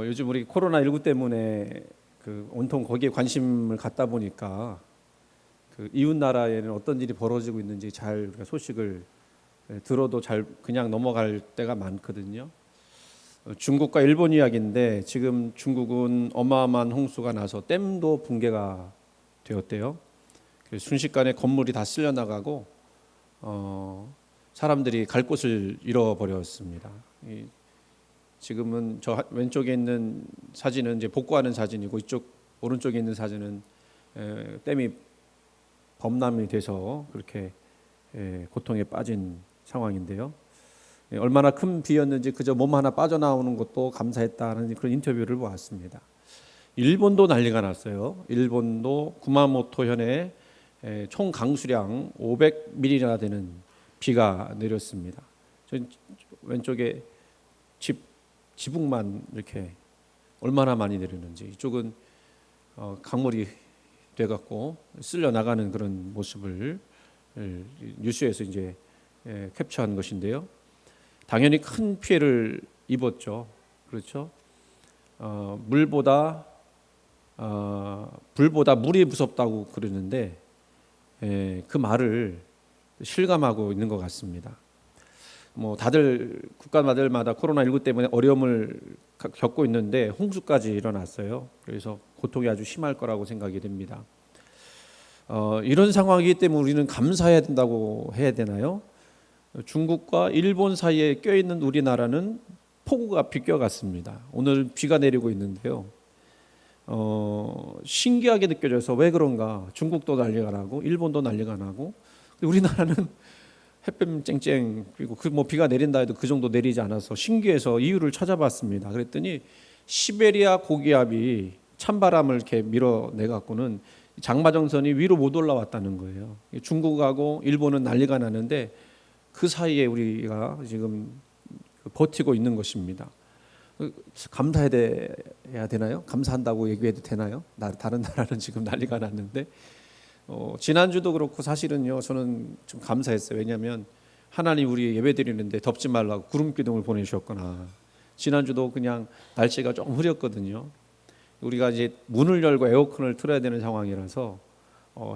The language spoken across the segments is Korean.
요즘 우리 코로나19 때문에 온통 거기에 관심을 갖다 보니까 이웃 나라에는 어떤 일이 벌어지고 있는지 잘 우리가 소식을 들어도 잘 그냥 넘어갈 때가 많거든요. 중국과 일본 이야기인데 지금 중국은 어마어마한 홍수가 나서 댐도 붕괴가 되었대요. 순식간에 건물이 다 쓸려 나가고 사람들이 갈 곳을 잃어버렸습니다. 지금은 저 왼쪽에 있는 사진은 이제 복구하는 사진이고 이쪽 오른쪽에 있는 사진은 댐이 범람이 돼서 그렇게 고통에 빠진 상황인데요. 얼마나 큰 비였는지 그저 몸 하나 빠져나오는 것도 감사했다는 그런 인터뷰를 보았습니다. 일본도 난리가 났어요. 일본도 구마모토현에 총 강수량 500mm나 되는 비가 내렸습니다. 왼쪽에 지붕만 이렇게 얼마나 많이 내렸는지, 이쪽은 강물이 돼갖고 쓸려 나가는 그런 모습을 뉴스에서 이제 캡처한 것인데요. 당연히 큰 피해를 입었죠. 그렇죠? 불보다 물이 무섭다고 그러는데 그 말을 실감하고 있는 것 같습니다. 다들 국가마다 코로나19 때문에 어려움을 겪고 있는데 홍수까지 일어났어요. 그래서 고통이 아주 심할 거라고 생각이 됩니다. 이런 상황이기 때문에 우리는 감사해야 된다고 해야 되나요? 중국과 일본 사이에 껴있는 우리나라는 폭우가 비껴갔습니다. 오늘 비가 내리고 있는데요. 신기하게 느껴져서 왜 그런가? 중국도 난리가 나고 일본도 난리가 나고 우리나라는 햇볕 쨍쨍 그리고 비가 내린다 해도 그 정도 내리지 않아서 신기해서 이유를 찾아봤습니다. 그랬더니 시베리아 고기압이 찬바람을 이렇게 밀어내 갖고는 장마정선이 위로 못 올라왔다는 거예요. 중국하고 일본은 난리가 나는데 그 사이에 우리가 지금 버티고 있는 것입니다. 감사해야 되나요? 감사한다고 얘기해도 되나요? 다른 나라는 지금 난리가 났는데 지난주도 그렇고 사실은요 저는 좀 감사했어요. 왜냐하면 하나님 우리 예배 드리는데 덥지 말라고 구름 기둥을 보내주셨구나. 지난주도 그냥 날씨가 조금 흐렸거든요. 우리가 이제 문을 열고 에어컨을 틀어야 되는 상황이라서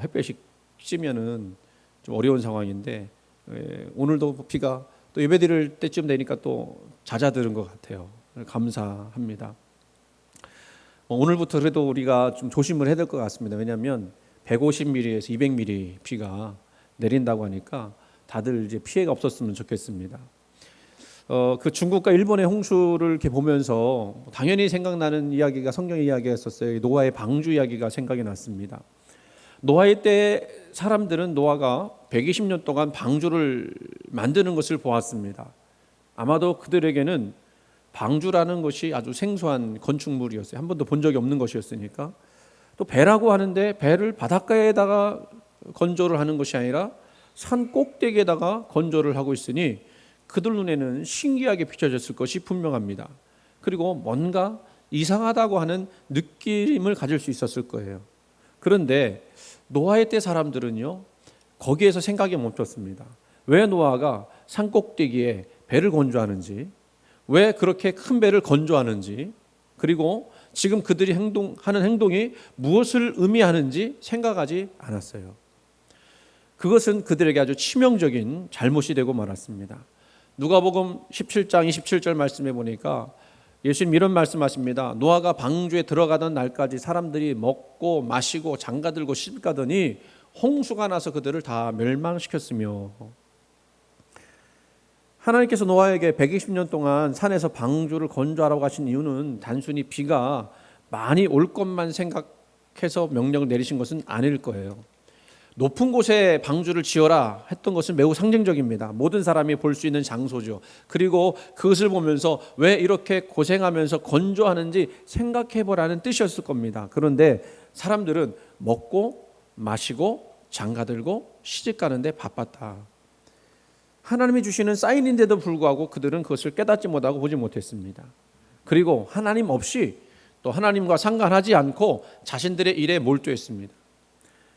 햇볕이 찌면은 좀 어려운 상황인데 오늘도 비가 또 예배 드릴 때쯤 되니까 또 잦아드는 것 같아요. 감사합니다. 오늘부터 그래도 우리가 좀 조심을 해야 될 것 같습니다. 왜냐하면 150mm에서 200mm 비가 내린다고 하니까 다들 이제 피해가 없었으면 좋겠습니다. 그 중국과 일본의 홍수를 이렇게 보면서 당연히 생각나는 이야기가 성경 이야기였었어요. 노아의 방주 이야기가 생각이 났습니다. 노아의 때 사람들은 노아가 120년 동안 방주를 만드는 것을 보았습니다. 아마도 그들에게는 방주라는 것이 아주 생소한 건축물이었어요. 한 번도 본 적이 없는 것이었으니까. 또 배라고 하는데 배를 바닷가에다가 건조를 하는 것이 아니라 산 꼭대기에다가 건조를 하고 있으니 그들 눈에는 신기하게 비춰졌을 것이 분명합니다. 그리고 뭔가 이상하다고 하는 느낌을 가질 수 있었을 거예요. 그런데 노아의 때 사람들은요 거기에서 생각이 멈췄습니다. 왜 노아가 산 꼭대기에 배를 건조하는지, 왜 그렇게 큰 배를 건조하는지, 그리고 지금 그들이 하는 행동이 무엇을 의미하는지 생각하지 않았어요. 그것은 그들에게 아주 치명적인 잘못이 되고 말았습니다. 누가복음 17장 27절 말씀해 보니까 예수님 이런 말씀하십니다. 노아가 방주에 들어가던 날까지 사람들이 먹고 마시고 장가들고 시집가더니 홍수가 나서 그들을 다 멸망시켰으며. 하나님께서 노아에게 120년 동안 산에서 방주를 건조하라고 하신 이유는 단순히 비가 많이 올 것만 생각해서 명령을 내리신 것은 아닐 거예요. 높은 곳에 방주를 지어라 했던 것은 매우 상징적입니다. 모든 사람이 볼 수 있는 장소죠. 그리고 그것을 보면서 왜 이렇게 고생하면서 건조하는지 생각해보라는 뜻이었을 겁니다. 그런데 사람들은 먹고 마시고 장가들고 시집가는데 바빴다. 하나님이 주시는 사인인데도 불구하고 그들은 그것을 깨닫지 못하고 보지 못했습니다. 그리고 하나님 없이 또 하나님과 상관하지 않고 자신들의 일에 몰두했습니다.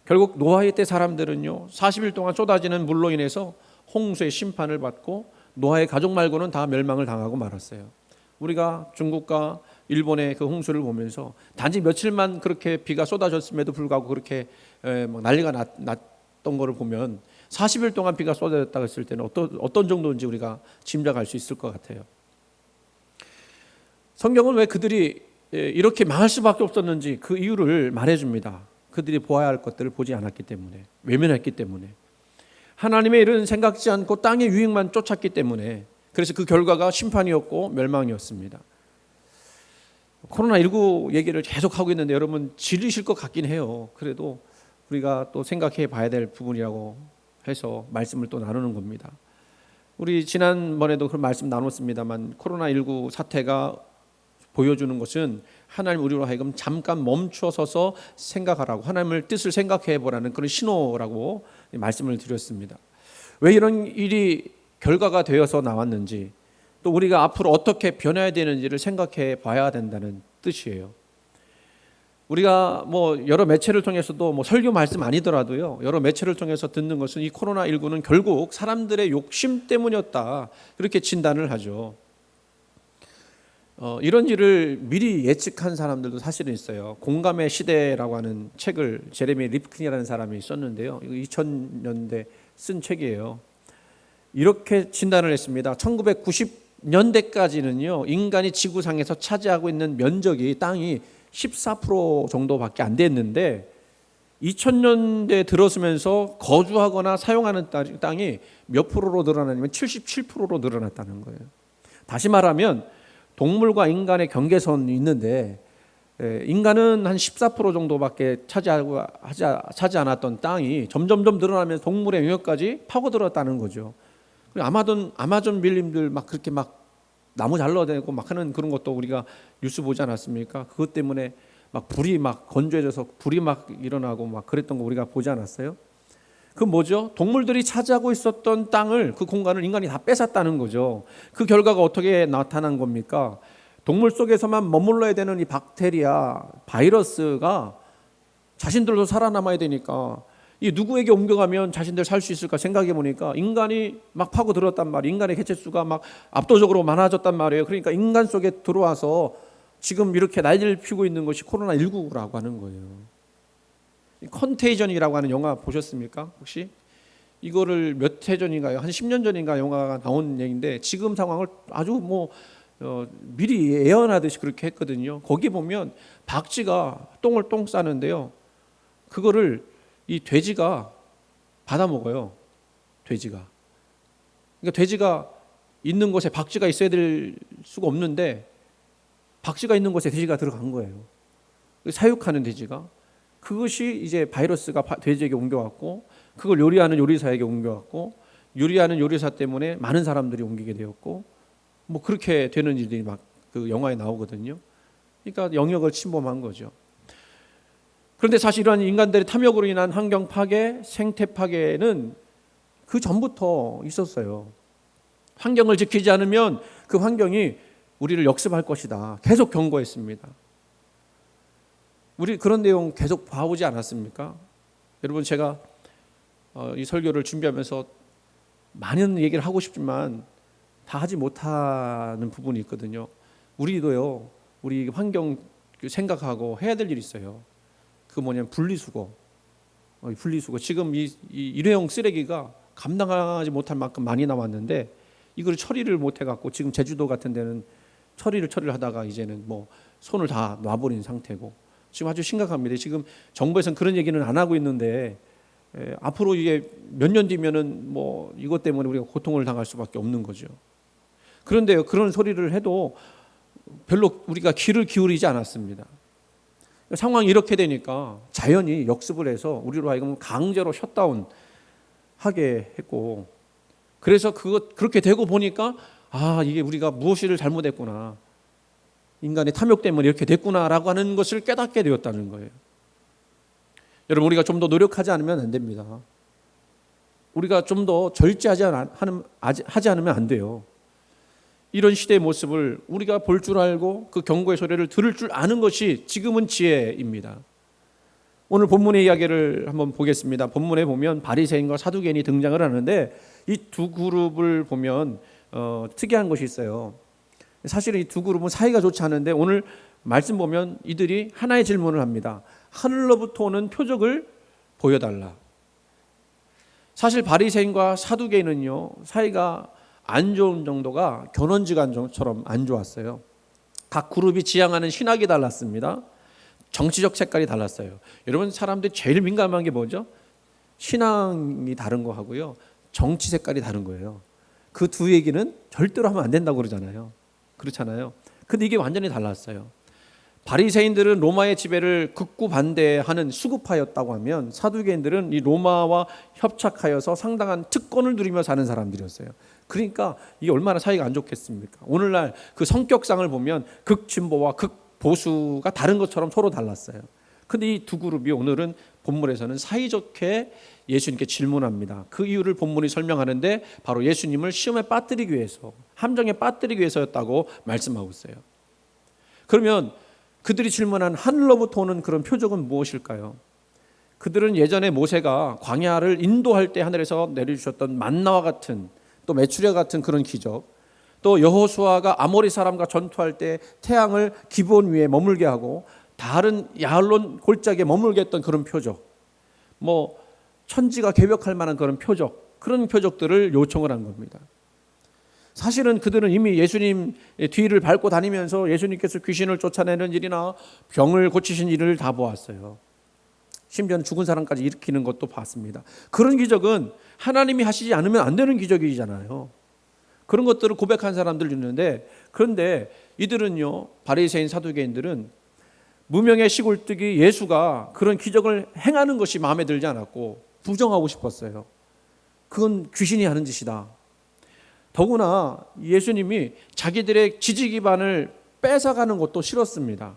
결국 노아의 때 사람들은요 40일 동안 쏟아지는 물로 인해서 홍수의 심판을 받고 노아의 가족 말고는 다 멸망을 당하고 말았어요. 우리가 중국과 일본의 그 홍수를 보면서 단지 며칠만 그렇게 비가 쏟아졌음에도 불구하고 그렇게 막 난리가 났던 거를 보면 40일 동안 비가 쏟아졌다고 했을 때는 어떤 정도인지 우리가 짐작할 수 있을 것 같아요. 성경은 왜 그들이 이렇게 망할 수밖에 없었는지 그 이유를 말해줍니다. 그들이 보아야 할 것들을 보지 않았기 때문에, 외면했기 때문에, 하나님의 일은 생각지 않고 땅의 유익만 쫓았기 때문에, 그래서 그 결과가 심판이었고 멸망이었습니다. 코로나19 얘기를 계속 하고 있는데 여러분 질리실 것 같긴 해요. 그래도 우리가 또 생각해 봐야 될 부분이라고 해서 말씀을 또 나누는 겁니다. 우리 지난번에도 그런 말씀 나눴습니다만, 코로나19 사태가 보여주는 것은 하나님 우리로 하여금 잠깐 멈춰서서 생각하라고, 하나님의 뜻을 생각해 보라는 그런 신호라고 말씀을 드렸습니다. 왜 이런 일이 결과가 되어서 나왔는지, 또 우리가 앞으로 어떻게 변해야 되는지를 생각해 봐야 된다는 뜻이에요. 우리가 뭐 여러 매체를 통해서도 뭐 설교 말씀 아니더라도요, 여러 매체를 통해서 듣는 것은 이 코로나19는 결국 사람들의 욕심 때문이었다, 그렇게 진단을 하죠. 이런 일을 미리 예측한 사람들도 사실은 있어요. 공감의 시대라고 하는 책을 제레미 리프킨이라는 사람이 썼는데요, 이거 2000년대 쓴 책이에요. 이렇게 진단을 했습니다. 1990년대까지는요 인간이 지구상에서 차지하고 있는 면적이 땅이 14% 정도밖에 안 됐는데 2000년대 들어서면서 거주하거나 사용하는 땅이 몇 프로로 늘어나냐면 77%로 늘어났다는 거예요. 다시 말하면 동물과 인간의 경계선이 있는데 인간은 한 14% 정도밖에 차지 않았던 땅이 점점점 늘어나면서 동물의 영역까지 파고들었다는 거죠. 아마존 밀림들 막 그렇게 막 나무 잘라내고 막 하는 그런 것도 우리가 뉴스 보지 않았습니까? 그것 때문에 막 불이 막 건조해져서 불이 막 일어나고 막 그랬던 거 우리가 보지 않았어요? 그 뭐죠? 동물들이 차지하고 있었던 땅을, 그 공간을 인간이 다 뺏었다는 거죠. 그 결과가 어떻게 나타난 겁니까? 동물 속에서만 머물러야 되는 이 박테리아, 바이러스가 자신들도 살아남아야 되니까 이 누구에게 옮겨가면 자신들 살 수 있을까 생각해 보니까 인간이 막 파고들었단 말이에요. 인간의 개체수가 막 압도적으로 많아졌단 말이에요. 그러니까 인간 속에 들어와서 지금 이렇게 난리를 피우고 있는 것이 코로나19라고 하는 거예요. 컨테이전이라고 하는 영화 보셨습니까? 혹시? 이거를 몇 해 전인가요? 한 10년 전인가 영화가 나온 얘기인데 지금 상황을 아주 미리 예언하듯이 그렇게 했거든요. 거기 보면 박쥐가 똥을 똥 싸는데요, 그거를 이 돼지가 받아 먹어요. 돼지가. 그러니까 돼지가 있는 곳에 박쥐가 있어야 될 수가 없는데 박쥐가 있는 곳에 돼지가 들어간 거예요. 사육하는 돼지가. 그것이 이제 바이러스가 돼지에게 옮겨왔고, 그걸 요리하는 요리사에게 옮겨왔고, 요리하는 요리사 때문에 많은 사람들이 옮기게 되었고, 뭐 그렇게 되는 일들이 막 그 영화에 나오거든요. 그러니까 영역을 침범한 거죠. 그런데 사실 이런 인간들의 탐욕으로 인한 환경 파괴, 생태 파괴는 그 전부터 있었어요. 환경을 지키지 않으면 그 환경이 우리를 역습할 것이다, 계속 경고했습니다. 우리 그런 내용 계속 봐오지 않았습니까? 여러분, 제가 이 설교를 준비하면서 많은 얘기를 하고 싶지만 다 하지 못하는 부분이 있거든요. 우리도요, 우리 환경 생각하고 해야 될 일이 있어요. 그 뭐냐면 분리수거. 지금 이 일회용 쓰레기가 감당하지 못할 만큼 많이 나왔는데 이걸 처리를 못 해갖고 지금 제주도 같은 데는 처리를 하다가 이제는 뭐 손을 다 놔버린 상태고, 지금 아주 심각합니다. 지금 정부에서는 그런 얘기는 안 하고 있는데 앞으로 이게 몇 년 뒤면은 뭐 이것 때문에 우리가 고통을 당할 수밖에 없는 거죠. 그런데요, 그런 소리를 해도 별로 우리가 귀를 기울이지 않았습니다. 상황이 이렇게 되니까 자연이 역습을 해서 우리로 하여금 강제로 셧다운 하게 했고, 그래서 그렇게 되고 보니까 이게 우리가 무엇을 잘못했구나, 인간의 탐욕 때문에 이렇게 됐구나라고 하는 것을 깨닫게 되었다는 거예요. 여러분, 우리가 좀 더 노력하지 않으면 안 됩니다. 우리가 좀 더 절제하지 않으면 안 돼요. 이런 시대의 모습을 우리가 볼 줄 알고 그 경고의 소리를 들을 줄 아는 것이 지금은 지혜입니다. 오늘 본문의 이야기를 한번 보겠습니다. 본문에 보면 바리새인과 사두개인이 등장을 하는데 이 두 그룹을 보면 특이한 것이 있어요. 사실은 이 두 그룹은 사이가 좋지 않은데 오늘 말씀 보면 이들이 하나의 질문을 합니다. 하늘로부터 오는 표적을 보여달라. 사실 바리새인과 사두개인은요, 사이가 안 좋은 정도가 견원지간처럼 안 좋았어요. 각 그룹이 지향하는 신학이 달랐습니다. 정치적 색깔이 달랐어요. 여러분, 사람들이 제일 민감한 게 뭐죠? 신앙이 다른 거 하고요, 정치 색깔이 다른 거예요. 그 두 얘기는 절대로 하면 안 된다고 그러잖아요. 그렇잖아요. 근데 이게 완전히 달랐어요. 바리새인들은 로마의 지배를 극구 반대하는 수구파였다고 하면 사두개인들은 이 로마와 협착하여서 상당한 특권을 누리며 사는 사람들이었어요. 그러니까 이게 얼마나 사이가 안 좋겠습니까? 오늘날 그 성격상을 보면 극진보와 극보수가 다른 것처럼 서로 달랐어요. 근데 이 두 그룹이 오늘은 본문에서는 사이좋게 예수님께 질문합니다. 그 이유를 본문이 설명하는데 바로 예수님을 시험에 빠뜨리기 위해서, 함정에 빠뜨리기 위해서였다고 말씀하고 있어요. 그러면 그들이 질문한 하늘로부터 오는 그런 표적은 무엇일까요? 그들은 예전에 모세가 광야를 인도할 때 하늘에서 내려주셨던 만나와 같은, 또 메추리와 같은 그런 기적, 또 여호수아가 아모리 사람과 전투할 때 태양을 기브온 위에 머물게 하고 다른 야알론 골짜기에 머물게 했던 그런 표적, 천지가 개벽할 만한 그런 표적, 그런 표적들을 요청을 한 겁니다. 사실은 그들은 이미 예수님 뒤를 밟고 다니면서 예수님께서 귀신을 쫓아내는 일이나 병을 고치신 일을 다 보았어요. 심지어는 죽은 사람까지 일으키는 것도 봤습니다. 그런 기적은 하나님이 하시지 않으면 안 되는 기적이잖아요. 그런 것들을 고백한 사람들 있는데, 그런데 이들은요, 바리새인 사두개인들은 무명의 시골뜨기 예수가 그런 기적을 행하는 것이 마음에 들지 않았고 부정하고 싶었어요. 그건 귀신이 하는 짓이다. 더구나 예수님이 자기들의 지지 기반을 뺏어가는 것도 싫었습니다.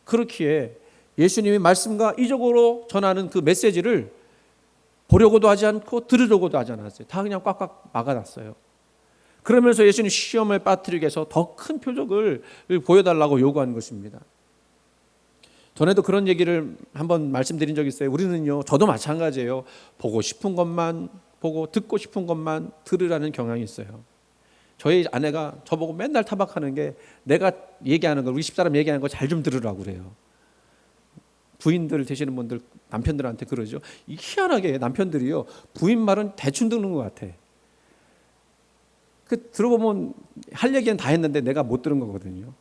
그렇기에 예수님이 말씀과 이적으로 전하는 그 메시지를 보려고도 하지 않고 들으려고도 하지 않았어요. 다 그냥 꽉꽉 막아놨어요. 그러면서 예수님 시험을 빠뜨리기 위해서 더 큰 표적을 보여달라고 요구한 것입니다. 전에도 그런 얘기를 한번 말씀드린 적이 있어요. 우리는요, 저도 마찬가지예요. 보고 싶은 것만 보고 듣고 싶은 것만 들으라는 경향이 있어요. 저희 아내가 저보고 맨날 타박하는 게, 내가 얘기하는 걸, 우리 집사람 얘기하는 거 잘 좀 들으라고 그래요. 부인들 되시는 분들 남편들한테 그러죠. 희한하게 남편들이요, 부인 말은 대충 듣는 것 같아. 들어보면 할 얘기는 다 했는데 내가 못 들은 거거든요.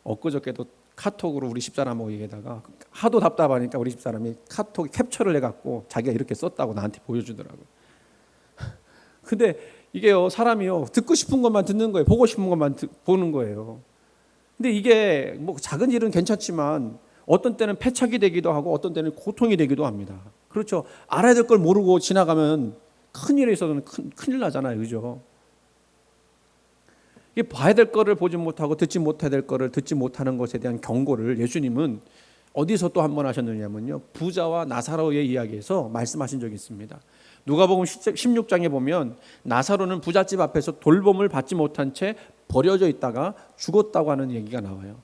엊그저께도 카톡으로 우리 집사람하고 얘기하다가 하도 답답하니까 우리 집사람이 카톡 캡처를 해갖고 자기가 이렇게 썼다고 나한테 보여주더라고요. 근데 이게요, 사람이요, 듣고 싶은 것만 듣는 거예요. 보고 싶은 것만 보는 거예요. 근데 이게 작은 일은 괜찮지만 어떤 때는 패착이 되기도 하고 어떤 때는 고통이 되기도 합니다. 그렇죠. 알아야 될 걸 모르고 지나가면 큰일에 있어서는 큰일 나잖아요. 그죠? 이게 봐야 될 거를 보지 못하고 듣지 못해야 될 거를 듣지 못하는 것에 대한 경고를 예수님은 어디서 또 한 번 하셨느냐면요, 부자와 나사로의 이야기에서 말씀하신 적이 있습니다. 누가복음 16장에 보면 나사로는 부잣집 앞에서 돌봄을 받지 못한 채 버려져 있다가 죽었다고 하는 얘기가 나와요.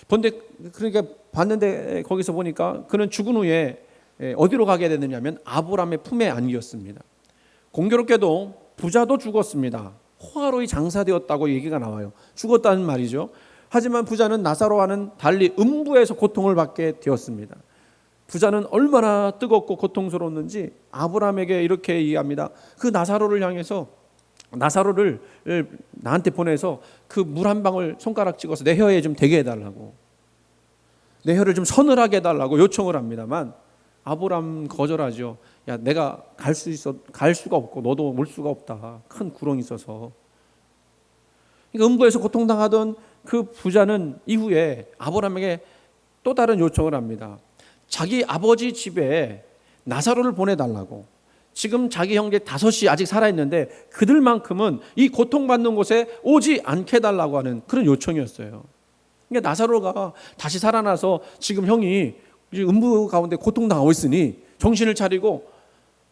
그런데 그러니까 봤는데 거기서 보니까 그는 죽은 후에 어디로 가게 됐느냐면 아브라함의 품에 안겼습니다. 공교롭게도 부자도 죽었습니다. 호화로이 장사되었다고 얘기가 나와요. 죽었다는 말이죠. 하지만 부자는 나사로와는 달리 음부에서 고통을 받게 되었습니다. 부자는 얼마나 뜨겁고 고통스러웠는지 아브라함에게 이렇게 얘기합니다. 그 나사로를 향해서, 나사로를 나한테 보내서 그 물 한 방울 손가락 찍어서 내 혀에 좀 대게 해달라고, 내 혀를 좀 서늘하게 해달라고 요청을 합니다만 아브라함 거절하죠. 야, 내가 갈 수가 없고 너도 올 수가 없다. 큰 구렁이 있어서. 그러니까 음부에서 고통당하던 그 부자는 이후에 아브라함에게 또 다른 요청을 합니다. 자기 아버지 집에 나사로를 보내달라고. 지금 자기 형제 5이 아직 살아있는데 그들만큼은 이 고통받는 곳에 오지 않게 해달라고 하는 그런 요청이었어요. 그러니까 나사로가 다시 살아나서 지금 형이 음부 가운데 고통당하고 있으니 정신을 차리고,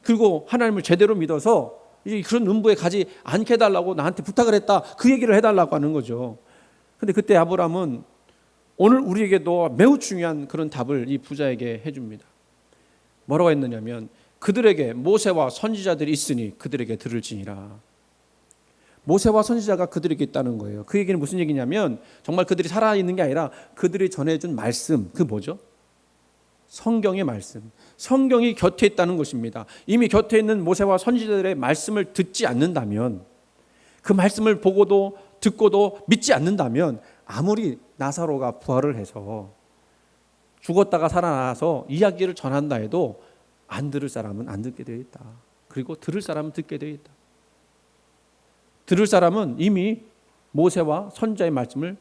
그리고 하나님을 제대로 믿어서 그런 음부에 가지 않게 해달라고 나한테 부탁을 했다, 그 얘기를 해달라고 하는 거죠. 근데 그때 아브라함은 오늘 우리에게도 매우 중요한 그런 답을 이 부자에게 해줍니다. 뭐라고 했느냐면, 그들에게 모세와 선지자들이 있으니 그들에게 들을지니라. 모세와 선지자가 그들에게 있다는 거예요. 그 얘기는 무슨 얘기냐면 정말 그들이 살아있는 게 아니라 그들이 전해준 말씀, 그 뭐죠? 성경의 말씀. 성경이 곁에 있다는 것입니다. 이미 곁에 있는 모세와 선지자들의 말씀을 듣지 않는다면, 그 말씀을 보고도 듣고도 믿지 않는다면, 아무리 나사로가 부활을 해서 죽었다가 살아나서 이야기를 전한다 해도 안 들을 사람은 안 듣게 되어 있다. 그리고 들을 사람은 듣게 되어 있다. 들을 사람은 이미 모세와 선지자의 말씀을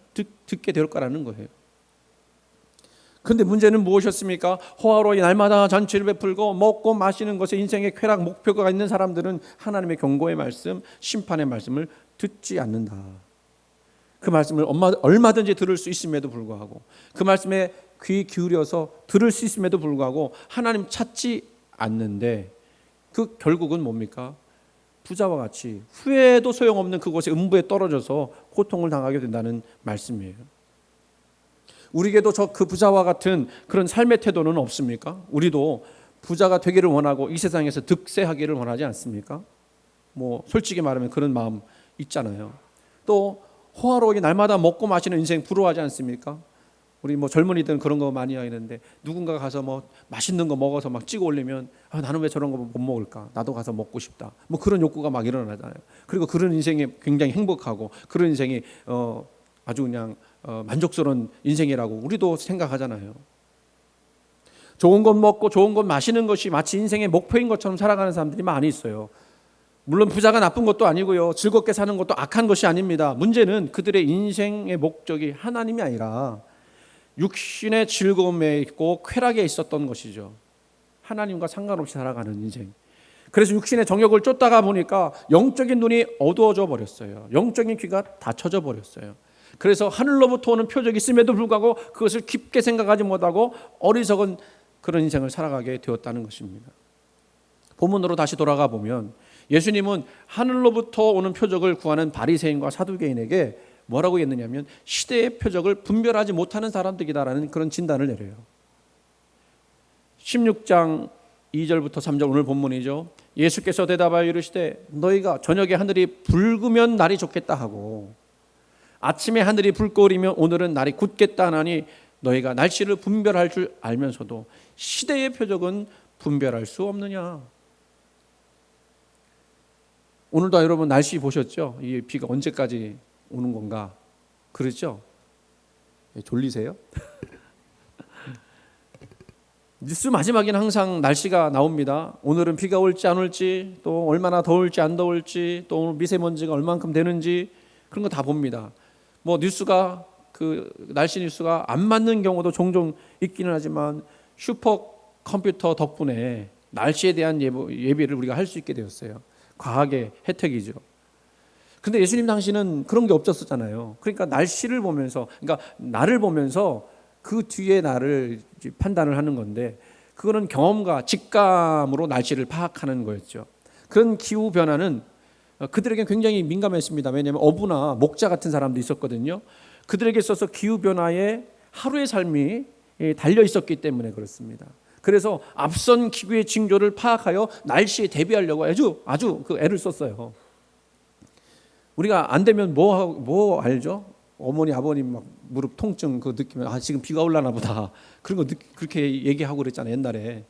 듣게 될 거라는 거예요. 그런데 문제는 무엇이었습니까? 호화로이 날마다 잔치를 베풀고 먹고 마시는 것에 인생의 쾌락 목표가 있는 사람들은 하나님의 경고의 말씀, 심판의 말씀을 듣지 않는다. 그 말씀을 얼마든지 들을 수 있음에도 불구하고, 그 말씀에 귀 기울여서 들을 수 있음에도 불구하고 하나님 찾지 않는데, 그 결국은 뭡니까? 부자와 같이 후회도 소용없는 그곳의 음부에 떨어져서 고통을 당하게 된다는 말씀이에요. 우리에게도 그 부자와 같은 그런 삶의 태도는 없습니까? 우리도 부자가 되기를 원하고 이 세상에서 득세하기를 원하지 않습니까? 솔직히 말하면 그런 마음 있잖아요. 또 호화로우게 날마다 먹고 마시는 인생 부러워하지 않습니까? 우리 젊은이들은 그런 거 많이 하는데, 누군가 가서 맛있는 거 먹어서 막 찍어 올리면 나는 왜 저런 거 못 먹을까? 나도 가서 먹고 싶다. 그런 욕구가 막 일어나잖아요. 그리고 그런 인생이 굉장히 행복하고 그런 인생이 아주 그냥 만족스러운 인생이라고 우리도 생각하잖아요. 좋은 것 먹고 좋은 것 마시는 것이 마치 인생의 목표인 것처럼 살아가는 사람들이 많이 있어요. 물론 부자가 나쁜 것도 아니고요, 즐겁게 사는 것도 악한 것이 아닙니다. 문제는 그들의 인생의 목적이 하나님이 아니라 육신의 즐거움에 있고 쾌락에 있었던 것이죠. 하나님과 상관없이 살아가는 인생. 그래서 육신의 정욕을 쫓다가 보니까 영적인 눈이 어두워져 버렸어요. 영적인 귀가 닫혀져 버렸어요. 그래서 하늘로부터 오는 표적이 있음에도 불구하고 그것을 깊게 생각하지 못하고 어리석은 그런 인생을 살아가게 되었다는 것입니다. 본문으로 다시 돌아가 보면 예수님은 하늘로부터 오는 표적을 구하는 바리새인과 사두개인에게 뭐라고 했느냐면 시대의 표적을 분별하지 못하는 사람들이다라는 그런 진단을 내려요. 16장 2절부터 3절 오늘 본문이죠. 예수께서 대답하여 이르시되 너희가 저녁에 하늘이 붉으면 날이 좋겠다 하고 아침에 하늘이 붉거리면 오늘은 날이 굳겠다 하나니 너희가 날씨를 분별할 줄 알면서도 시대의 표적은 분별할 수 없느냐. 오늘도 여러분 날씨 보셨죠? 이 비가 언제까지 오는 건가? 그렇죠? 졸리세요? 뉴스 마지막에는 항상 날씨가 나옵니다. 오늘은 비가 올지 안 올지, 또 얼마나 더울지 안 더울지, 또 오늘 미세먼지가 얼만큼 되는지 그런 거 다 봅니다. 뉴스가 날씨 뉴스가 안 맞는 경우도 종종 있기는 하지만 슈퍼컴퓨터 덕분에 날씨에 대한 예비를 우리가 할 수 있게 되었어요. 과학의 혜택이죠. 근데 예수님 당시는 그런 게 없었잖아요. 그러니까 날씨를 보면서, 그러니까 날을 보면서 그 뒤에 날을 판단을 하는 건데, 그거는 경험과 직감으로 날씨를 파악하는 거였죠. 그런 기후 변화는 그들에게 굉장히 민감했습니다. 왜냐하면 어부나 목자 같은 사람도 있었거든요. 그들에게 있어서 기후 변화에 하루의 삶이 달려 있었기 때문에 그렇습니다. 그래서 앞선 기후의 징조를 파악하여 날씨에 대비하려고 아주 그 애를 썼어요. 우리가 안 되면 뭐 알죠? 어머니 아버님 막 무릎 통증 그 느끼면 지금 비가 올라나 보다, 그런 거 그렇게 얘기하고 그랬잖아요 옛날에.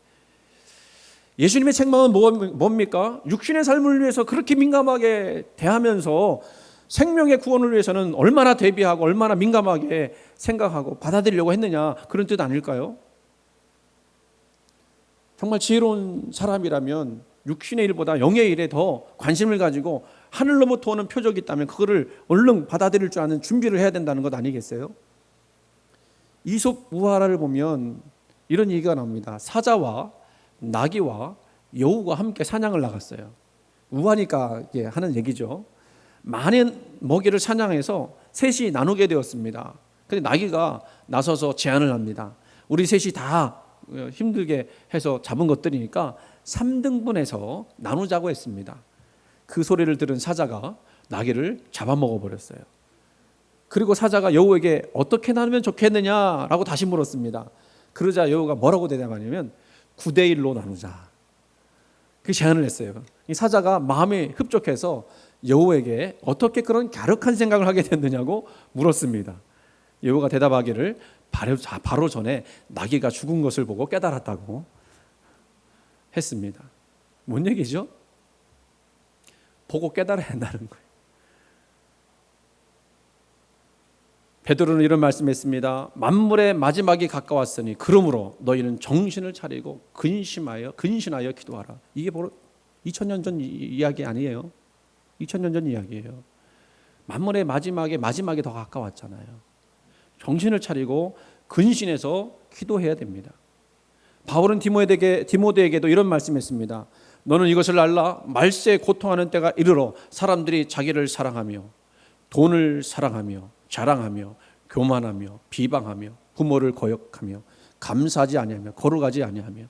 예수님의 책망은 뭡니까? 육신의 삶을 위해서 그렇게 민감하게 대하면서 생명의 구원을 위해서는 얼마나 대비하고 얼마나 민감하게 생각하고 받아들이려고 했느냐, 그런 뜻 아닐까요? 정말 지혜로운 사람이라면 육신의 일보다 영의 일에 더 관심을 가지고 하늘로부터 오는 표적이 있다면 그거를 얼른 받아들일 줄 아는 준비를 해야 된다는 것 아니겠어요? 이솝 우화라를 보면 이런 얘기가 나옵니다. 사자와 나귀와 여우가 함께 사냥을 나갔어요. 우화니까 하는 얘기죠. 많은 먹이를 사냥해서 셋이 나누게 되었습니다. 근데 나귀가 나서서 제안을 합니다. 우리 셋이 다 힘들게 해서 잡은 것들이니까 3등분해서 나누자고 했습니다. 그 소리를 들은 사자가 나귀를 잡아먹어 버렸어요. 그리고 사자가 여우에게 어떻게 나누면 좋겠느냐라고 다시 물었습니다. 그러자 여우가 뭐라고 대답하냐면 9대1로 나누자. 그 제안을 했어요. 이 사자가 마음이 흡족해서 여호에게 어떻게 그런 갸륵한 생각을 하게 됐느냐고 물었습니다. 여호가 대답하기를 바로 전에 나귀가 죽은 것을 보고 깨달았다고 했습니다. 뭔 얘기죠? 보고 깨달아야 한다는 거예요. 베드로는 이런 말씀했습니다. 만물의 마지막이 가까웠으니 그러므로 너희는 정신을 차리고 근신하여 기도하라. 이게 바로 2000년 전 이야기 아니에요. 2000년 전 이야기예요. 만물의 마지막이 더 가까웠잖아요. 정신을 차리고 근신해서 기도해야 됩니다. 바울은 디모데에게도 이런 말씀했습니다. 너는 이것을 알라. 말세에 고통하는 때가 이르러 사람들이 자기를 사랑하며 돈을 사랑하며 자랑하며 교만하며 비방하며 부모를 거역하며 감사하지 아니하며 거룩하지 아니하며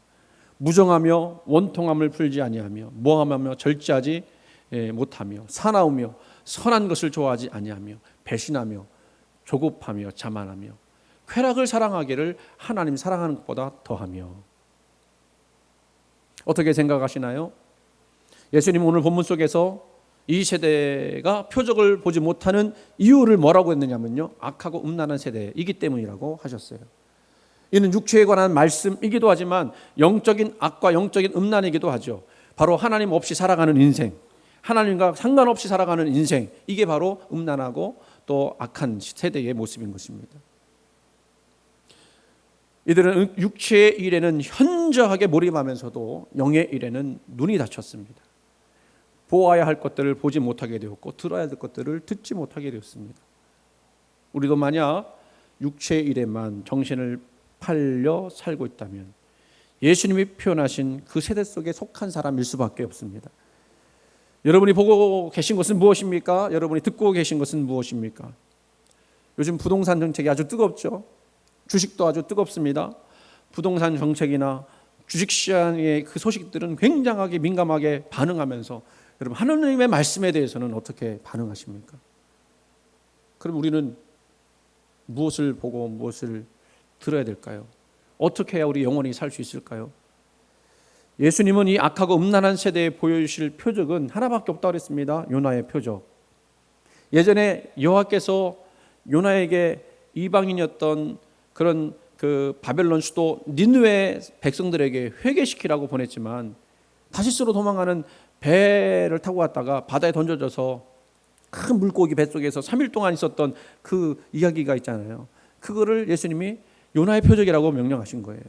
무정하며 원통함을 풀지 아니하며 모함하며 절제하지 못하며 사나우며 선한 것을 좋아하지 아니하며 배신하며 조급하며 자만하며 쾌락을 사랑하기를 하나님 사랑하는 것보다 더하며. 어떻게 생각하시나요? 예수님 오늘 본문 속에서 이 세대가 표적을 보지 못하는 이유를 뭐라고 했느냐면요, 악하고 음란한 세대이기 때문이라고 하셨어요. 이는 육체에 관한 말씀이기도 하지만 영적인 악과 영적인 음란이기도 하죠. 바로 하나님 없이 살아가는 인생, 하나님과 상관없이 살아가는 인생, 이게 바로 음란하고 또 악한 세대의 모습인 것입니다. 이들은 육체의 일에는 현저하게 몰입하면서도 영의 일에는 눈이 닫혔습니다. 보아야 할 것들을 보지 못하게 되었고 들어야 할 것들을 듣지 못하게 되었습니다. 우리도 만약 육체의 일에만 정신을 팔려 살고 있다면 예수님이 표현하신 그 세대 속에 속한 사람일 수밖에 없습니다. 여러분이 보고 계신 것은 무엇입니까? 여러분이 듣고 계신 것은 무엇입니까? 요즘 부동산 정책이 아주 뜨겁죠. 주식도 아주 뜨겁습니다. 부동산 정책이나 주식시장의 그 소식들은 굉장하게 민감하게 반응하면서 여러분 하나님의 말씀에 대해서는 어떻게 반응하십니까? 그럼 우리는 무엇을 보고 무엇을 들어야 될까요? 어떻게 해야 우리 영원히 살 수 있을까요? 예수님은 이 악하고 음란한 세대에 보여주실 표적은 하나밖에 없다고 했습니다. 요나의 표적. 예전에 여호와께서 요나에게 이방인이었던 그런 그 바벨론 수도 니느웨 백성들에게 회개시키라고 보냈지만 다시스로 도망가는 배를 타고 갔다가 바다에 던져져서 큰 물고기 뱃속에서 3일 동안 있었던 그 이야기가 있잖아요. 그거를 예수님이 요나의 표적이라고 명령하신 거예요.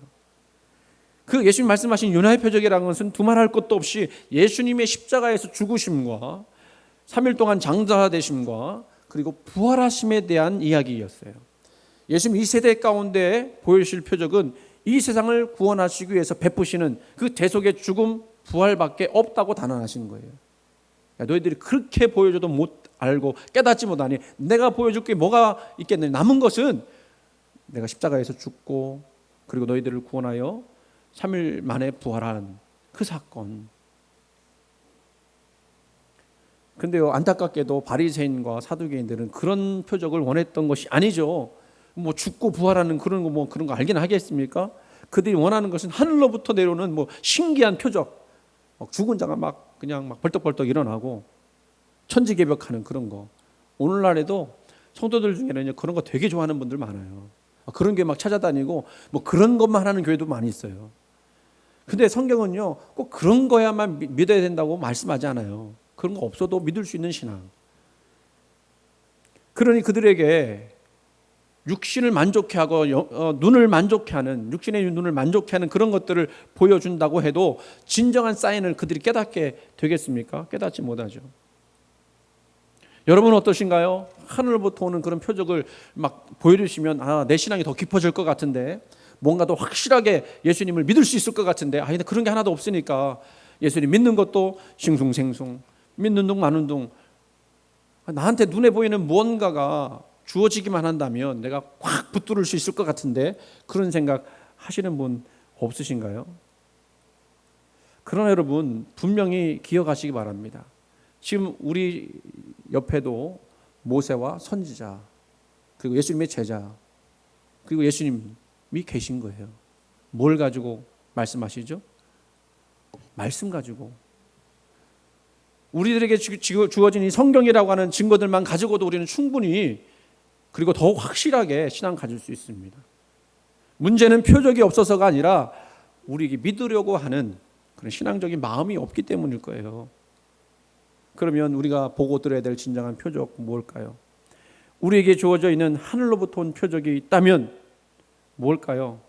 그 예수님 말씀하신 요나의 표적이라는 것은 두말할 것도 없이 예수님의 십자가에서 죽으심과 3일 동안 장사되심과 그리고 부활하심에 대한 이야기였어요. 예수님 이 세대 가운데 보여주실 표적은 이 세상을 구원하시기 위해서 베푸시는 그 대속의 죽음, 부활밖에 없다고 단언하신 거예요. 야, 너희들이 그렇게 보여줘도 못 알고 깨닫지 못하니 내가 보여줄 게 뭐가 있겠느냐. 남은 것은 내가 십자가에서 죽고 그리고 너희들을 구원하여 3일 만에 부활한 그 사건. 그런데요, 안타깝게도 바리새인과 사두개인들은 그런 표적을 원했던 것이 아니죠. 뭐 죽고 부활하는 그런 거 그런 거 알긴 하겠습니까? 그들이 원하는 것은 하늘로부터 내려오는 신기한 표적. 죽은 자가 그냥 벌떡벌떡 일어나고 천지개벽하는 그런 거. 오늘날에도 성도들 중에는 그런 거 되게 좋아하는 분들 많아요. 그런 게 찾아다니고 그런 것만 하는 교회도 많이 있어요. 근데 성경은요, 꼭 그런 거야만 믿어야 된다고 말씀하지 않아요. 그런 거 없어도 믿을 수 있는 신앙. 그러니 그들에게 육신을 만족해 하고 눈을 만족해 하는, 육신의 눈을 만족해 하는 그런 것들을 보여준다고 해도 진정한 사인을 그들이 깨닫게 되겠습니까? 깨닫지 못하죠. 여러분은 어떠신가요? 하늘로부터 오는 그런 표적을 보여주시면 내 신앙이 더 깊어질 것 같은데, 뭔가 더 확실하게 예수님을 믿을 수 있을 것 같은데, 근데 그런 게 하나도 없으니까 예수님 믿는 것도 싱숭생숭, 믿는 둥 마는 둥. 나한테 눈에 보이는 무언가가 주어지기만 한다면 내가 확 붙들을 수 있을 것 같은데, 그런 생각 하시는 분 없으신가요? 그러나 여러분 분명히 기억하시기 바랍니다. 지금 우리 옆에도 모세와 선지자, 그리고 예수님의 제자, 그리고 예수님이 계신 거예요. 뭘 가지고 말씀하시죠? 말씀 가지고 우리들에게 주어진 이 성경이라고 하는 증거들만 가지고도 우리는 충분히 그리고 더욱 확실하게 신앙 가질 수 있습니다. 문제는 표적이 없어서가 아니라 우리에게 믿으려고 하는 그런 신앙적인 마음이 없기 때문일 거예요. 그러면 우리가 보고 들어야 될 진정한 표적 뭘까요? 우리에게 주어져 있는 하늘로부터 온 표적이 있다면 뭘까요?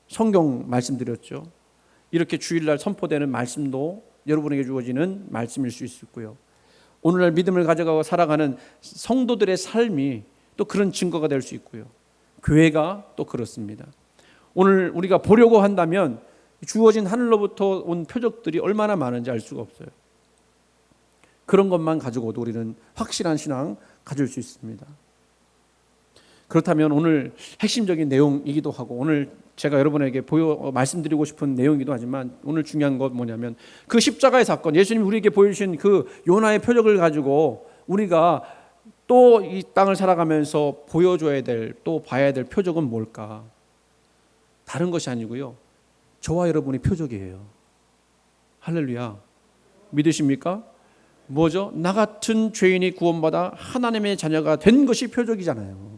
성경 말씀드렸죠. 이렇게 주일날 선포되는 말씀도 여러분에게 주어지는 말씀일 수 있고요. 오늘날 믿음을 가져가고 살아가는 성도들의 삶이 또 그런 증거가 될 수 있고요. 교회가 또 그렇습니다. 오늘 우리가 보려고 한다면 주어진 하늘로부터 온 표적들이 얼마나 많은지 알 수가 없어요. 그런 것만 가지고도 우리는 확실한 신앙 가질 수 있습니다. 그렇다면 오늘 핵심적인 내용이기도 하고 오늘 제가 여러분에게 말씀드리고 싶은 내용이기도 하지만 오늘 중요한 건 뭐냐면 그 십자가의 사건, 예수님이 우리에게 보여주신 그 요나의 표적을 가지고 우리가 또 이 땅을 살아가면서 보여줘야 될, 또 봐야 될 표적은 뭘까? 다른 것이 아니고요, 저와 여러분이 표적이에요. 할렐루야. 믿으십니까? 뭐죠? 나 같은 죄인이 구원받아 하나님의 자녀가 된 것이 표적이잖아요.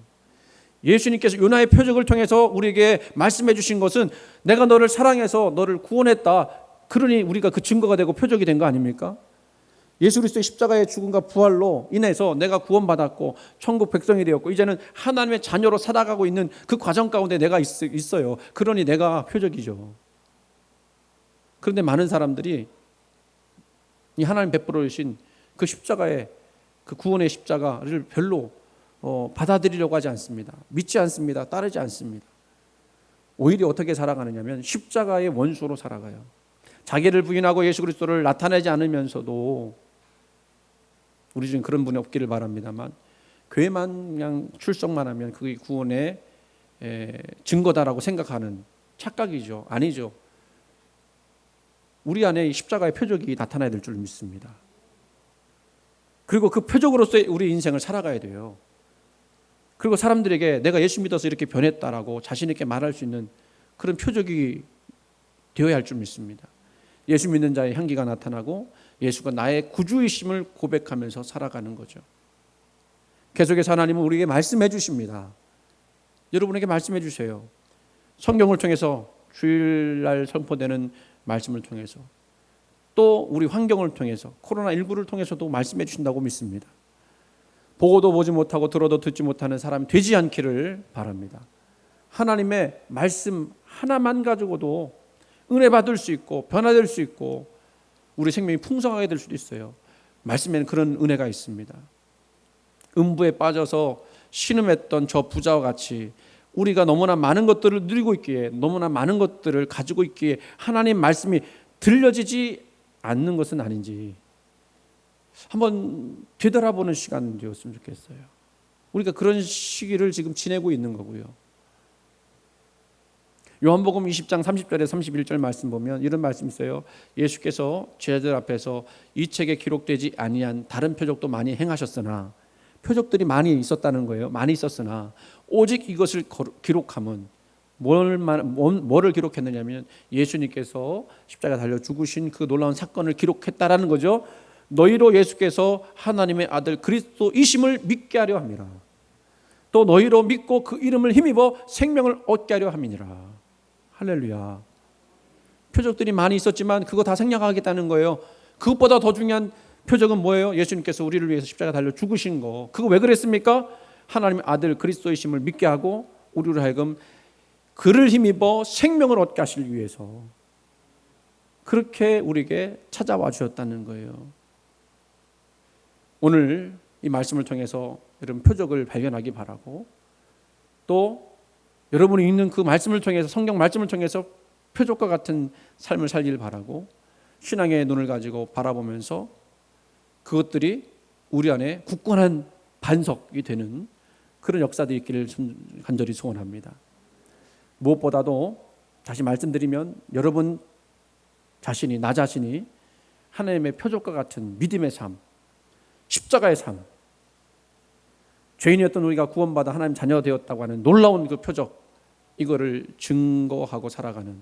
예수님께서 요나의 표적을 통해서 우리에게 말씀해 주신 것은 내가 너를 사랑해서 너를 구원했다. 그러니 우리가 그 증거가 되고 표적이 된 거 아닙니까? 예수 그리스도의 십자가의 죽음과 부활로 인해서 내가 구원받았고 천국 백성이 되었고 이제는 하나님의 자녀로 살아가고 있는 그 과정 가운데 내가 있어요. 그러니 내가 표적이죠. 그런데 많은 사람들이 이 하나님 베풀어 주신 그 십자가의 그 구원의 십자가를 별로 받아들이려고 하지 않습니다. 믿지 않습니다. 따르지 않습니다. 오히려 어떻게 살아가느냐면 십자가의 원수로 살아가요. 자기를 부인하고 예수 그리스도를 나타내지 않으면서도 우리 중에 그런 분이 없기를 바랍니다만 교회만 그냥 출석만 하면 그게 구원의 증거다라고 생각하는 착각이죠. 아니죠. 우리 안에 십자가의 표적이 나타나야 될 줄 믿습니다. 그리고 그 표적으로서 우리 인생을 살아가야 돼요. 그리고 사람들에게 내가 예수 믿어서 이렇게 변했다라고 자신 있게 말할 수 있는 그런 표적이 되어야 할 줄 믿습니다. 예수 믿는 자의 향기가 나타나고 예수가 나의 구주이심을 고백하면서 살아가는 거죠. 계속해서 하나님은 우리에게 말씀해 주십니다. 여러분에게 말씀해 주세요. 성경을 통해서 주일날 선포되는 말씀을 통해서 또 우리 환경을 통해서 코로나19를 통해서도 말씀해 주신다고 믿습니다. 보고도 보지 못하고 들어도 듣지 못하는 사람이 되지 않기를 바랍니다. 하나님의 말씀 하나만 가지고도 은혜 받을 수 있고 변화될 수 있고 우리 생명이 풍성하게 될 수도 있어요. 말씀에는 그런 은혜가 있습니다. 음부에 빠져서 신음했던 저 부자와 같이 우리가 너무나 많은 것들을 누리고 있기에 너무나 많은 것들을 가지고 있기에 하나님 말씀이 들려지지 않는 것은 아닌지 한번 되돌아보는 시간 되었으면 좋겠어요. 우리가 그런 시기를 지금 지내고 있는 거고요. 요한복음 20장 30절에 31절 말씀 보면 이런 말씀이 있어요. 예수께서 제자들 앞에서 이 책에 기록되지 아니한 다른 표적도 많이 행하셨으나 표적들이 많이 있었다는 거예요. 많이 있었으나 오직 이것을 기록함은 뭐를 기록했느냐면 예수님께서 십자가 달려 죽으신 그 놀라운 사건을 기록했다라는 거죠. 너희로 예수께서 하나님의 아들 그리스도이심을 믿게 하려 함이라. 또 너희로 믿고 그 이름을 힘입어 생명을 얻게 하려 함이니라. 할렐루야. 표적들이 많이 있었지만 그거 다 생략하겠다는 거예요. 그것보다 더 중요한 표적은 뭐예요? 예수님께서 우리를 위해서 십자가 달려 죽으신 거. 그거 왜 그랬습니까? 하나님의 아들 그리스도이심을 믿게 하고 우리로 하여금 그를 힘입어 생명을 얻게 하시기 위해서 그렇게 우리에게 찾아와 주셨다는 거예요. 오늘 이 말씀을 통해서 여러분 표적을 발견하기 바라고 또 여러분이 읽는 그 말씀을 통해서 성경 말씀을 통해서 표적과 같은 삶을 살길 바라고 신앙의 눈을 가지고 바라보면서 그것들이 우리 안에 굳건한 반석이 되는 그런 역사들이 있기를 간절히 소원합니다. 무엇보다도 다시 말씀드리면 여러분 자신이 나 자신이 하나님의 표적과 같은 믿음의 삶, 십자가의 삶, 죄인이었던 우리가 구원받아 하나님 자녀가 되었다고 하는 놀라운 그 표적 이거를 증거하고 살아가는